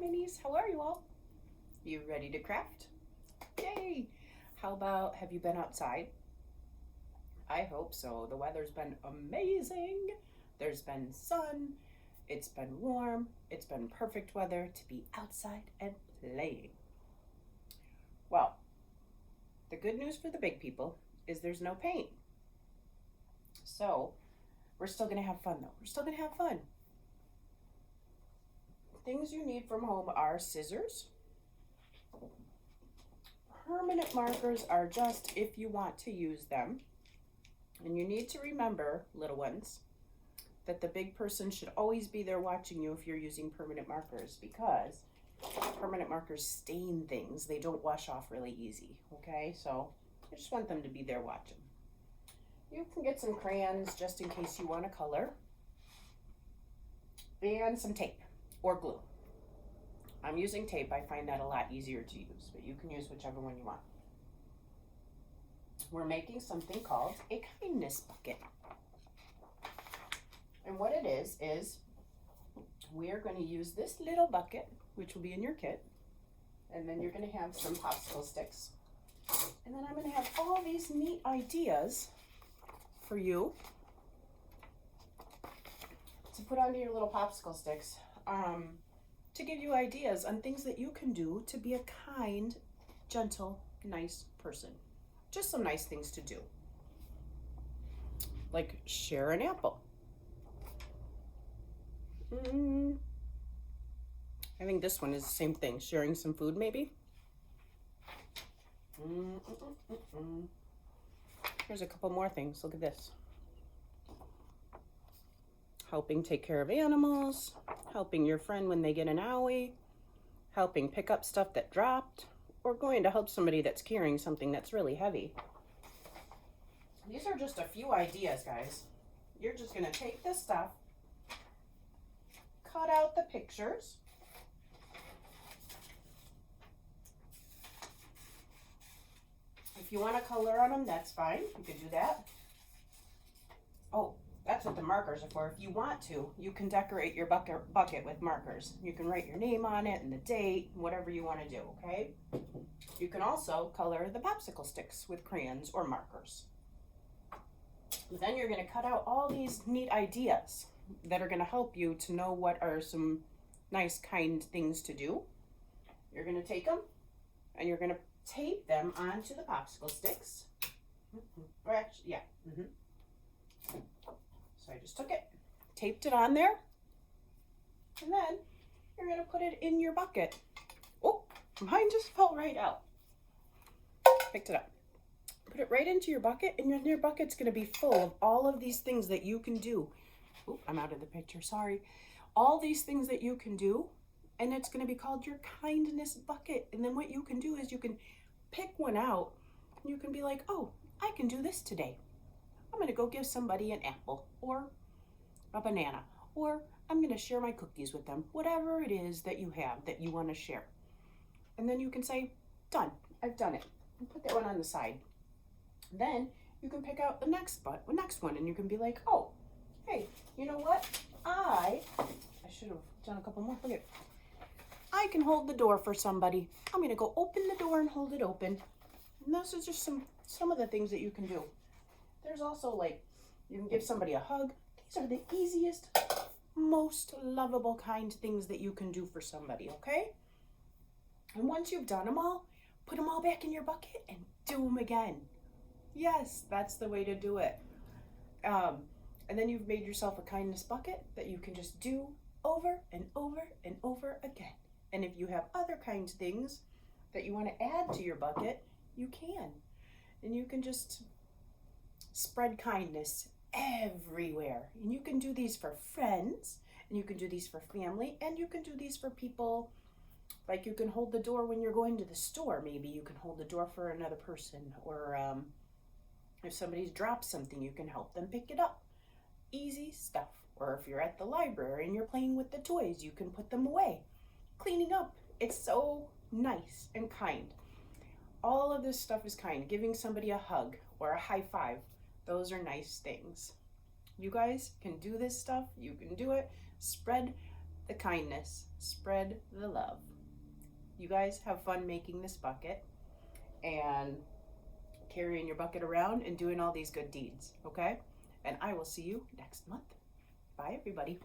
minis, how are you all? You ready to craft? Yay! How about, have you been outside? I hope so. The weather's been amazing. There's been sun, it's been warm, it's been perfect weather to be outside and playing. Well, the good news for the big people is there's no paint. So, we're still gonna have fun though. We're still gonna have fun. Things you need from home are scissors. Permanent markers are just if you want to use them. And you need to remember, little ones, that the big person should always be there watching you if you're using permanent markers, because permanent markers stain things. They don't wash off really easy, okay? So I just want them to be there watching. You can get some crayons just in case you want to color, and some tape or glue. I'm using tape. I find that a lot easier to use, but you can use whichever one you want. We're making something called a kindness bucket. And what it is we are going to use this little bucket, which will be in your kit, and then you're going to have some popsicle sticks. And then I'm going to have all these neat ideas for you to put onto your little popsicle sticks, to give you ideas on things that you can do to be a kind, gentle, nice person. Just some nice things to do. Like share an apple. I think this one is the same thing. Sharing some food, maybe. Here's a couple more things. Look at this. Helping take care of animals. Helping your friend when they get an owie. Helping pick up stuff that dropped. Or going to help somebody that's carrying something that's really heavy. These are just a few ideas, guys. You're just going to take this stuff, cut out the pictures, if you want to color on them, that's fine. You can do that. Oh, that's what the markers are for. If you want to, you can decorate your bucket with markers. You can write your name on it and the date, whatever you want to do, okay? You can also color the popsicle sticks with crayons or markers. But then you're going to cut out all these neat ideas that are going to help you to know what are some nice, kind things to do. You're going to take them and you're going to tape them onto the popsicle sticks. Or actually, yeah. So I just took it, taped it on there, and then you're going to put it in your bucket. Oh, mine just fell right out. Picked it up. Put it right into your bucket, and your bucket's going to be full of all of these things that you can do. Oh, I'm out of the picture, sorry. All these things that you can do, and it's going to be called your kindness bucket. And then what you can do is you can pick one out, and you can be like, oh, I can do this today. I'm going to go give somebody an apple or a banana, or I'm going to share my cookies with them, whatever it is that you have that you want to share. And then you can say, done, I've done it. And put that one on the side. Then you can pick out the next one, and you can be like, oh, hey, you know what? I should have done a couple more. Look at, I can hold the door for somebody. I'm going to go open the door and hold it open. And those are just some of the things that you can do. There's also, like, you can give somebody a hug. These are the easiest, most lovable kind things that you can do for somebody, okay? And once you've done them all, put them all back in your bucket and do them again. Yes, that's the way to do it. And then you've made yourself a kindness bucket that you can just do over and over and over again. And if you have other kind things that you want to add to your bucket, you can. And you can just spread kindness everywhere. And you can do these for friends, and you can do these for family, and you can do these for people. Like you can hold the door when you're going to the store. Maybe you can hold the door for another person, or if somebody's dropped something, you can help them pick it up. Easy stuff. Or if you're at the library and you're playing with the toys, you can put them away. Cleaning up. It's so nice and kind. All of this stuff is kind. Giving somebody a hug or a high five. Those are nice things. You guys can do this stuff. You can do it. Spread the kindness, spread the love. You guys have fun making this bucket and carrying your bucket around and doing all these good deeds, okay? And I will see you next month. Bye, everybody.